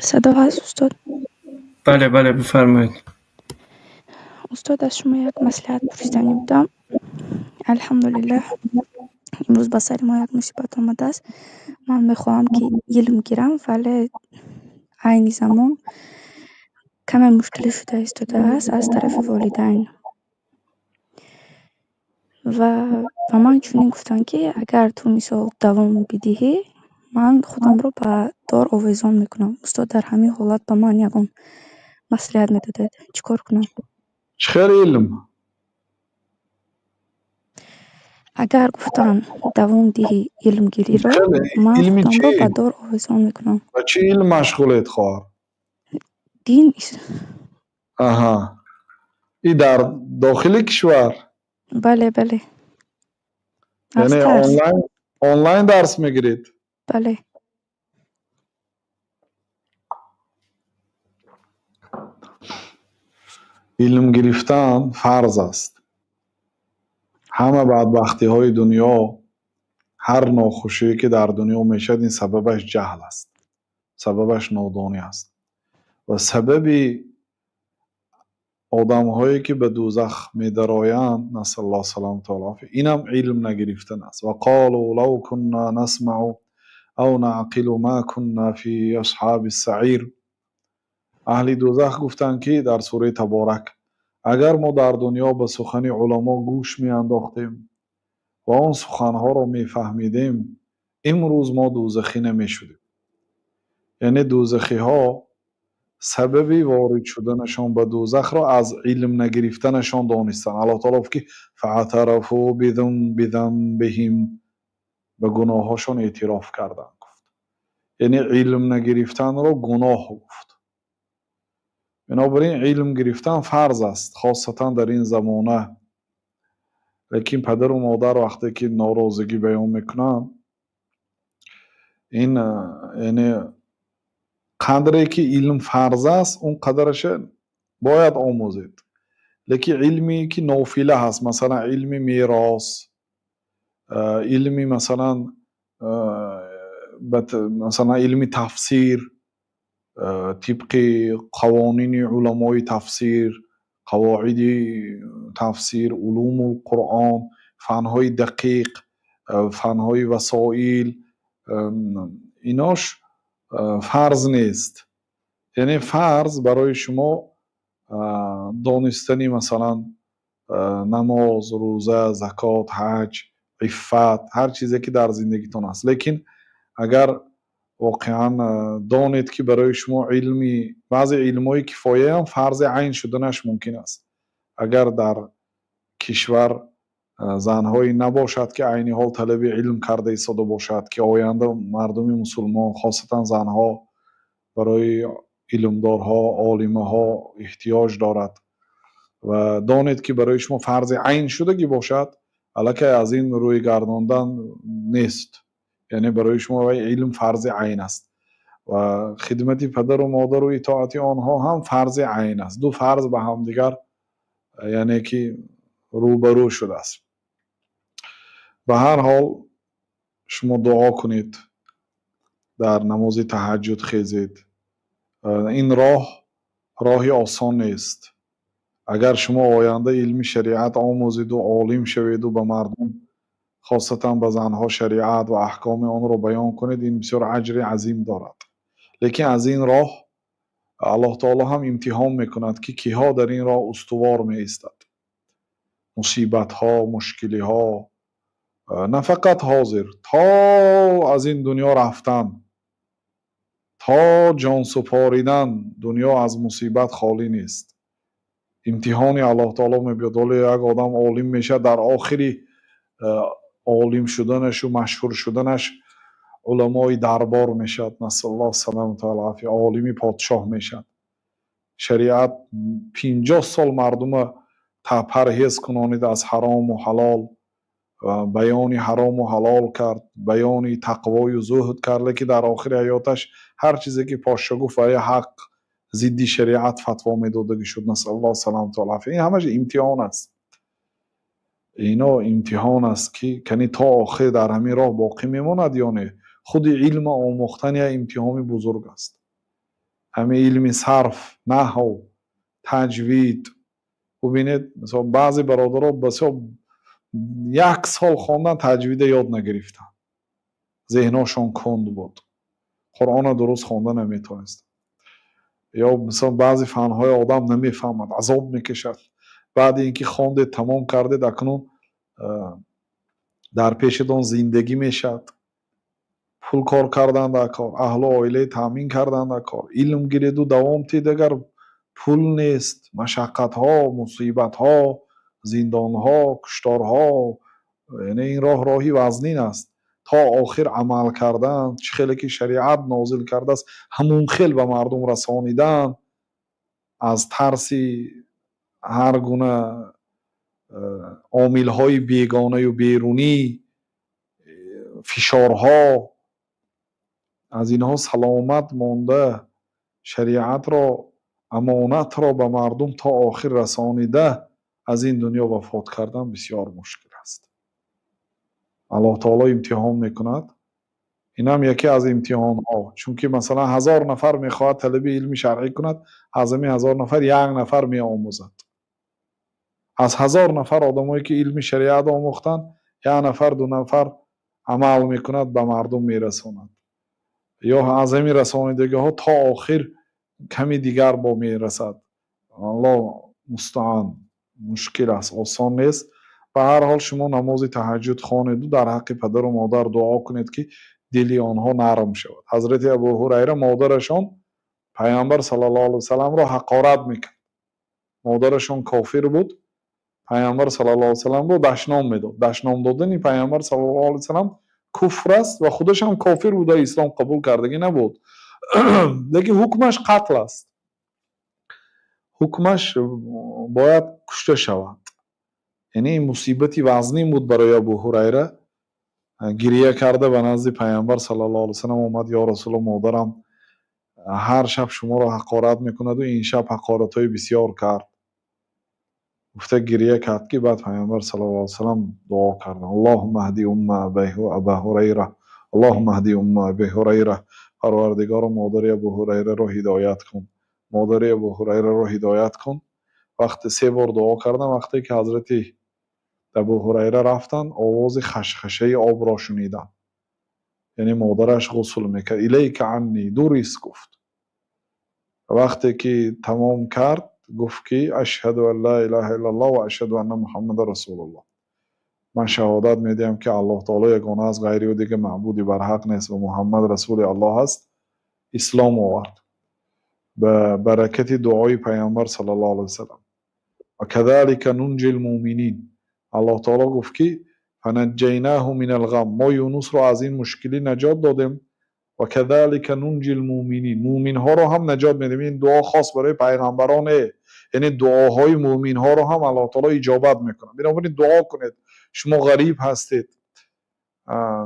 صدا هست استاد؟ بله بله بفرمایید. استاد از شما یک مصلحت پرسیدنی بودم. الحمدلله امروز با سر ما یک مصیبت آمده است. من میخواهم که علم گیرم ولی عین زمان کمی مشکلی شده ایستاده است از طرف والدین و من چنین گفتن که اگر تو مثال دوام بدهی من خودم رو به دار آویزان میکنم. استاد در همین حالت به من یگان مصلحت میدادید چیکار کنم؟ چخیر علم اگر گفتن دوام دهی علم گیری را من علمی خودم را به چی؟ دار آویزان میکنم. با چی علم مشغولت خواهر؟ دین آها، این در داخل کشور بله بله از یعنی ترس آنلاین درس میگیرید؟ بله علم گرفتن فرض است. همه بدبختی های دنیا، هر ناخوشی که در دنیا میشد این سببش جهل است، سببش نادانی است و سببی آدم هایی که به دوزخ می درآیند نسأل الله سلامت و العافیه اینم علم نگرفتن است. و قالوا لو كنا نسمع او نعقل ما كنا فی اصحاب السعیر. اهل دوزخ گفتند که در سوره تبارک اگر ما در دنیا به سخن علما گوش می انداختیم و آن سخنها را می فهمیدیم امروز ما دوزخی نمی شدیم. یعنی دوزخی ها سببی وارد شدنشان به دوزخ را از علم نگرفتنشان دانستن. الله تعالی که فاعترفوا بذنبهم، به گناهاشون اعتراف کردند. گفت یعنی علم نگرفتن را گناه گفت. بنابراین علم گرفتن فرض است، خاصتا در این زمانه. لیکن پدر و مادر وقتی که ناراضگی بیان میکنن این یعنی قدری که علم فرض است اون قدرش باید آموزید. لیکن علمی که نافله هست، مثلا علم میراث، علمی مثلا مثلا علم تفسیر، طبق قوانین علمای تفسیر، قواعد تفسیر، علوم القرآن، فنهای دقیق، فنهای وسائل، ایناش فرض نیست. یعنی فرض برای شما دانستنی مثلا نماز، روزه، زکات، حج، عفت، هر چیزی که در زندگیتون هست. لیکن اگر واقعا دانید که برای شما علمی بعضی علمای کفایه هم فرض عین شدنش ممکن است. اگر در کشور زنهایی نباشد که عینی حال طلب علم کرده ایستاده باشد که آینده مردم مسلمان خاصتا زنها برای علمدارها، عالمه ها احتیاج دارد و دانید که برای شما فرض عین شدگی باشد، الکی از این روی گرداندن نیست. یعنی برای شما علم فرض عین است و خدمت پدر و مادر و اطاعت آنها هم فرض عین است. دو فرض به هم دیگر یعنی که روبرو شده است. به هر حال شما دعا کنید، در نماز تهجد خیزید. این راهی آسان نیست. اگر شما آینده علم شریعت آموزید و عالم شوید و به مردم خاصتا به زنها شریعت و احکام آن را بیان کنید، این بسیار اجر عظیم دارد. لیکن از این راه الله تعالی هم امتحان میکند که کیها در این راه استوار می ایستد. مصیبت ها، مشکلی ها، نه فقط حاضر، تا از این دنیا رفتن، تا جان سپاریدن، دنیا از مصیبت خالی نیست. امتحانی الله تعالی میبید. ولی یک آدم عالم میشه، در آخری عالم شدنش و مشهور شدنش علمای دربار میشد، نسأل الله سلامت و العافیه، عالمی پادشاه میشد. شریعت 50 سال مردم پرهیز کنانید از حرام و حلال، بیان حرام و حلال کرد، بیان تقوی و زهد کرد، که در آخر حیاتش هر چیزی که پاشا گفت و حق ضد شریعت فتوا میداده شد. نسأل الله سلامت و العافیه. این همش امتحان است. اینا امتحان است که کنی تا آخر در همین راه باقی میماند یا نه. خود علم آموختن یا امتحان بزرگ است. همه علم صرف، نحو، تجوید. ببینید مثلا بعضی برادرها بسیار 1 سال خواندن تجوید یاد نگرفتن، ذهنشون کند بود، قرآن درست خواندن نمیتونست. یا مثلا بعضی فنهای آدم نمیفهمد، عذاب میکشد. بعد اینکه خواندید تمام کردید اکنون در پیشتون زندگی میشد، پول کار کردن در کار، اهل و عائله تامین کردن در کار، علم گیرید و دوام تید اگر پول نیست، مشقت ها، مصیبت ها، زندان ها، کشتار ها. یعنی این راهی وزنین است. تا آخر عمل کردن، چه خیلی که شریعت نازل کرده است همون خیل به مردم رسانیدن، از ترسی هر گونه عامل های بیگانه و بیرونی، فشارها، از اینها سلامت مانده شریعت را، امانت را به مردم تا آخر رسانیده از این دنیا وفات کردن بسیار مشکل است. الله تعالی امتحان میکند. این هم یکی از امتحان ها، چون که مثلا 1000 نفر میخواهد طلب علم شرعی کند، از همین 1000 نفر 1 نفر می آموزد. از 1000 نفر آدمایی که علم شریعت آموختن 1 نفر 2 نفر عمل میکند به مردم میرساند. یا از همین رسانیدگی ها تا آخر کمی دیگر با میرسد. الله مستعان، مشکل است، آسان نیست. به هر حال شما نماز تهجد خوانید و در حق پدر و مادر دعا کنید که دلی آنها نرم شود. حضرت ابو هریره مادرشان پیامبر صلی الله علیه و سلم را حقارت میکرد. مادرشان کافر بود، پیامبر صلی الله علیه و سلم را دشنام میداد. دشنام دادن پیامبر صلی الله علیه و سلم کفر است و خودش هم کافر بود، اسلام قبول کردگی نبود. لیکن حکمش قتل است، حکمش باید کشته شود. یعنی این مصیبتی وزنی بود برای ابو هریره. گریه کرده به نزد پیامبر صلی الله علیه و سلم اومد، یا رسول الله مادرم هر شب شما را حقارت میکند و این شب حقارت های بسیار کرد. گفته گریه کرد که بعد پیامبر صلی الله علیه و سلم دعا کرد اللهم اهدی ابا هریره، اللهم اهدی ابی هریره. پروردگار مادر ابو هریره را هدایت کن، مادر ابو هریره را هدایت کن. وقت 3 بار دعا کردن، وقتی که حضرت ابو هریره رفتن آواز خشخشه آب را شنیدن، یعنی مادرش غسل میکرد. الیک عنی، دوریست گفت. وقتی که تمام کرد گفت که اشهد ان لا اله الا الله و اشهد ان محمد رسول الله. من شهادت میدم که الله تعالی یگانه از غیری و دیگه معبودی بر حق نیست و محمد رسول الله است. اسلام آورد به برکت دعای پیامبر صلی الله علیه و سلم. و کذالک ننجی المؤمنین. الله تعالی گفت که فنجیناه من الغم، ما یونس را از این مشکلی نجات دادیم. و کذالک ننجی المؤمنین، مؤمن ها را هم نجات میدیم. این دعا خاص برای پیغمبرانه، یعنی دعاهای مؤمن ها را هم الله تعالی اجابت میکنه. بنابراین دعا کنید. شما غریب هستید،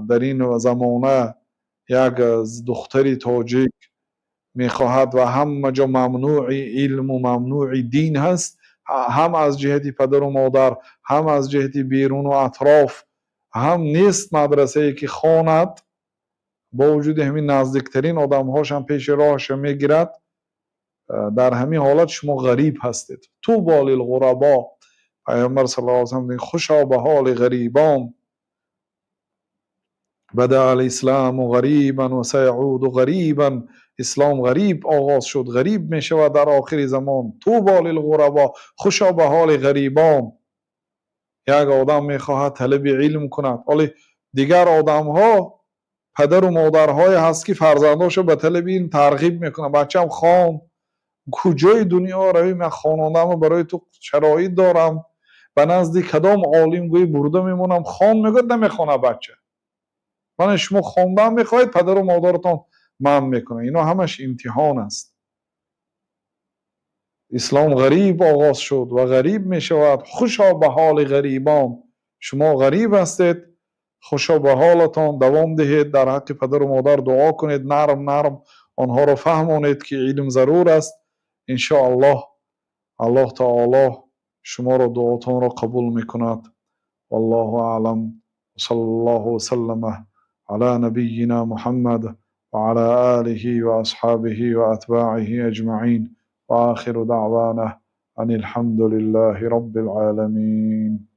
در این زمانه یک دختری تاجیک میخواهد و همه جا ممنوع علم و ممنوع دین هست، هم از جهت پدر و مادر، هم از جهت بیرون و اطراف، هم نیست مدرسه ای که خواند. با وجود همین نزدیکترین آدم هاش هم پیش راهش میگیرد. در همین حالت شما غریب هستید. طوبی للغربا. پیامبر صلی الله علیه و سلم خوشا به حال غریبان. بدأ الاسلام غریبا و سیعود غریبا. اسلام غریب آغاز شد، غریب می شود در آخر زمان. طوبی للغربا، خوشا به حال غریبان. یک آدم می خواهد طلب علم کند، ولی دیگر آدم ها پدر و مادرهای هست که فرزنداشو به طلب علم ترغیب میکنن. بچه‌م خوان، کجای دنیا روی، من خوانندم برای تو شرایط دارم، به نزد کدام عالم گوی برده میمونم، خوان میگه نمیخونه بچه. من شما خواندن میخواید، پدر و مادرتان من میکنه. اینا همش امتحان است. اسلام غریب آغاز شد و غریب میشود. خوشا به حال غریبان. شما غریب هستید، خوشا به حالتان. دوام دهید، در حق پدر و مادر دعا کنید، نرم نرم آنها را فهمانید که علم ضرور است. ان شاء الله الله تعالی شما را دعاتان را قبول میکند. والله اعلم. صلی الله وسلم علی نبینا محمد وعلى آله وأصحابه وأتباعه أجمعين، وآخر دعوانا أن الحمد لله رب العالمين.